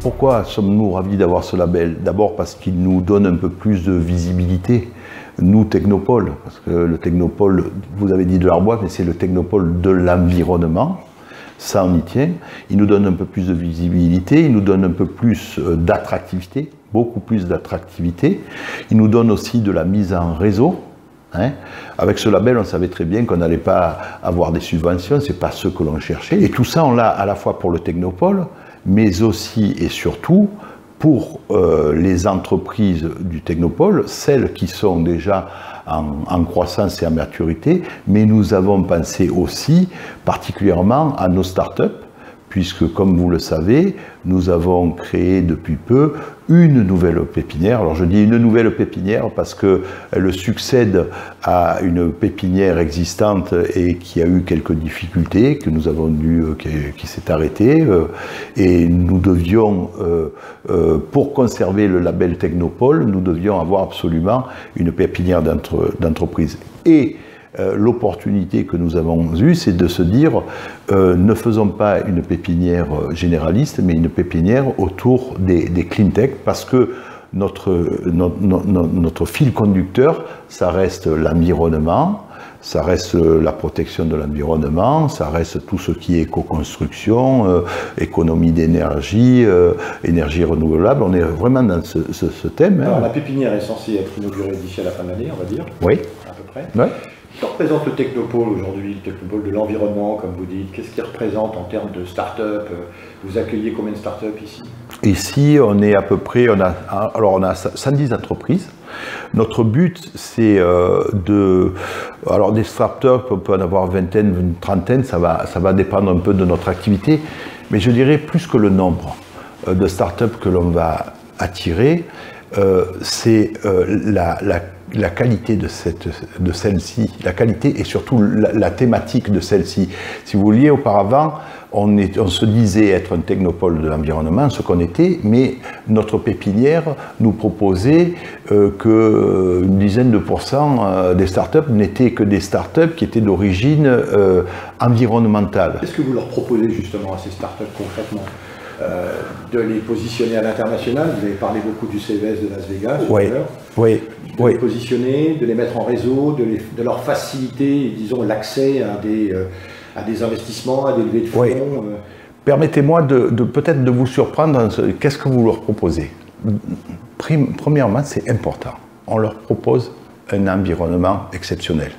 Pourquoi sommes-nous ravis d'avoir ce label? D'abord parce qu'il nous donne un peu plus de visibilité, nous Technopole, parce que le Technopole, vous avez dit de l'Arbois, mais c'est le Technopole de l'environnement, ça on y tient. Il nous donne un peu plus de visibilité, il nous donne un peu plus d'attractivité, beaucoup plus d'attractivité. Il nous donne aussi de la mise en réseau. Hein. Avec ce label, on savait très bien qu'on n'allait pas avoir des subventions, c'est pas ce que l'on cherchait. Et tout ça, on l'a à la fois pour le Technopole, mais aussi et surtout pour les entreprises du Technopole, celles qui sont déjà en croissance et en maturité, mais nous avons pensé aussi particulièrement à nos startups, puisque comme vous le savez, nous avons créé depuis peu une nouvelle pépinière. Alors je dis une nouvelle pépinière parce qu'elle succède à une pépinière existante et qui a eu quelques difficultés, que nous avons dû, qui s'est arrêtée, et nous devions, pour conserver le label Technopole, nous devions avoir absolument une pépinière d'entreprise. Et l'opportunité que nous avons eue, c'est de se dire ne faisons pas une pépinière généraliste, mais une pépinière autour des clean tech, parce que notre fil conducteur, ça reste l'environnement, ça reste la protection de l'environnement, ça reste tout ce qui est éco-construction, économie d'énergie, énergie renouvelable. On est vraiment dans ce thème. Alors, la pépinière est censée être inaugurée d'ici à la fin de l'année, on va dire. Oui. À peu près. Oui. Qu'est-ce que représente le Technopole aujourd'hui, le Technopole de l'environnement, comme vous dites? Qu'est-ce qu'il représente en termes de start-up? Vous accueillez combien de start-up ici? Ici, on est à peu près, on a 110 entreprises. Notre but, c'est alors des start-up, on peut en avoir une vingtaine, une trentaine, ça va dépendre un peu de notre activité, mais je dirais plus que le nombre de start-up que l'on va attirer, c'est la qualité de celle-ci, la qualité et surtout la thématique de celle-ci. Si vous vouliez, auparavant, on se disait être un technopole de l'environnement, ce qu'on était, mais notre pépinière nous proposait qu'une dizaine de pourcents des startups n'étaient que des startups qui étaient d'origine environnementale. Qu'est-ce que vous leur proposez justement à ces startups concrètement? De les positionner à l'international, vous avez parlé beaucoup du CES de Las Vegas tout à l'heure. Oui. De les positionner, de les mettre en réseau, de leur faciliter, disons, l'accès à des investissements, à des levées de fonds. Oui. Permettez-moi peut-être de vous surprendre. Qu'est-ce que vous leur proposez? Premièrement, c'est important. On leur propose un environnement exceptionnel.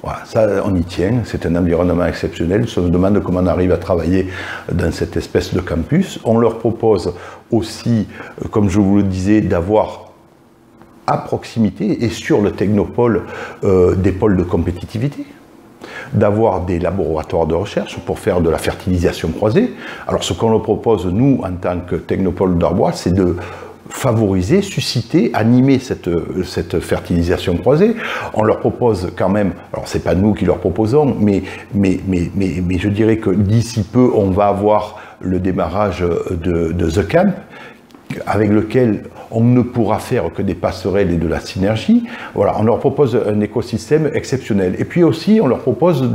Voilà, ça, on y tient, c'est un environnement exceptionnel. On se demande comment on arrive à travailler dans cette espèce de campus. On leur propose aussi, comme je vous le disais, d'avoir à proximité et sur le Technopole des pôles de compétitivité, d'avoir des laboratoires de recherche pour faire de la fertilisation croisée. Alors ce qu'on leur propose, nous, en tant que Technopole d'Arbois, c'est de favoriser, susciter, animer cette fertilisation croisée. On leur propose quand même, alors c'est pas nous qui leur proposons, mais je dirais que d'ici peu, on va avoir le démarrage de The Camp, avec lequel on ne pourra faire que des passerelles et de la synergie. Voilà, on leur propose un écosystème exceptionnel. Et puis aussi, on leur propose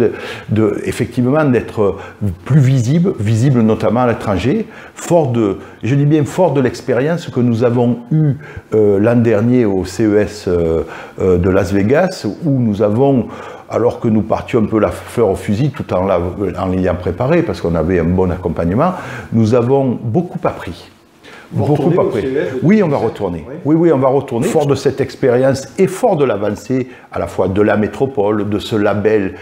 effectivement d'être plus visible notamment à l'étranger, je dis bien fort de l'expérience que nous avons eue l'an dernier au CES de Las Vegas, où nous avons, alors que nous partions un peu la fleur au fusil, tout en l'ayant préparé, parce qu'on avait un bon accompagnement, nous avons beaucoup appris. Beaucoup après. Oui, on va retourner. Oui, on va retourner. Fort de cette expérience et fort de l'avancée à la fois de la métropole, de ce label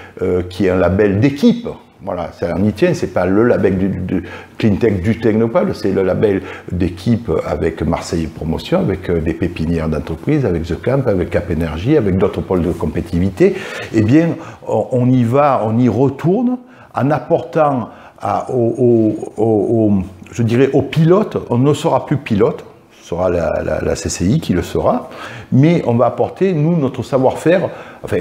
qui est un label d'équipe. Voilà, on y tient, c'est pas le label du CleanTech du Technopole, c'est le label d'équipe avec Marseille Promotion, avec des pépinières d'entreprise, avec The Camp, avec Cap Énergie, avec d'autres pôles de compétitivité. Eh bien, on y va, on y retourne en apportant je dirais aux pilotes, on ne sera plus pilote, ce sera la CCI qui le sera, mais on va apporter, nous, notre savoir-faire, enfin,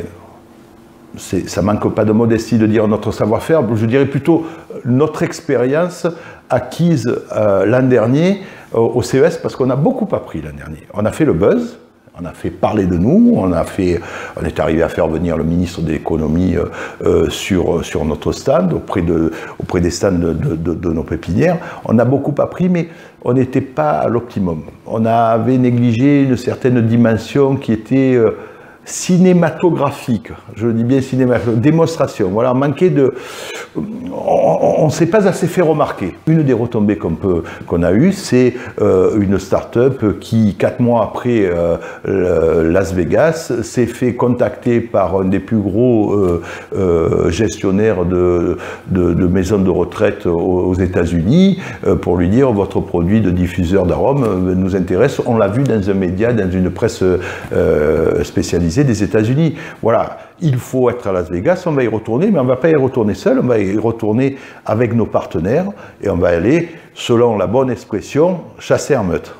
ça manque pas de modestie de dire notre savoir-faire, je dirais plutôt notre expérience acquise l'an dernier au CES, parce qu'on a beaucoup appris l'an dernier. On a fait le buzz, On a fait parler de nous, on est arrivé à faire venir le ministre de l'économie sur notre stand, auprès des stands de nos pépinières. On a beaucoup appris, mais on n'était pas à l'optimum. On avait négligé une certaine dimension qui était cinématographique, je le dis bien cinématographique, démonstration. Voilà, on ne s'est pas assez fait remarquer. Une des retombées qu'on a eues, c'est une start-up qui, 4 mois après Las Vegas, s'est fait contacter par un des plus gros gestionnaires de maisons de retraite aux États-Unis pour lui dire votre produit de diffuseur d'arômes nous intéresse. On l'a vu dans un média, dans une presse spécialisée des États-Unis. Voilà, il faut être à Las Vegas, on va y retourner, mais on ne va pas y retourner seul, on va y retourner avec nos partenaires et on va aller, selon la bonne expression, chasser en meute.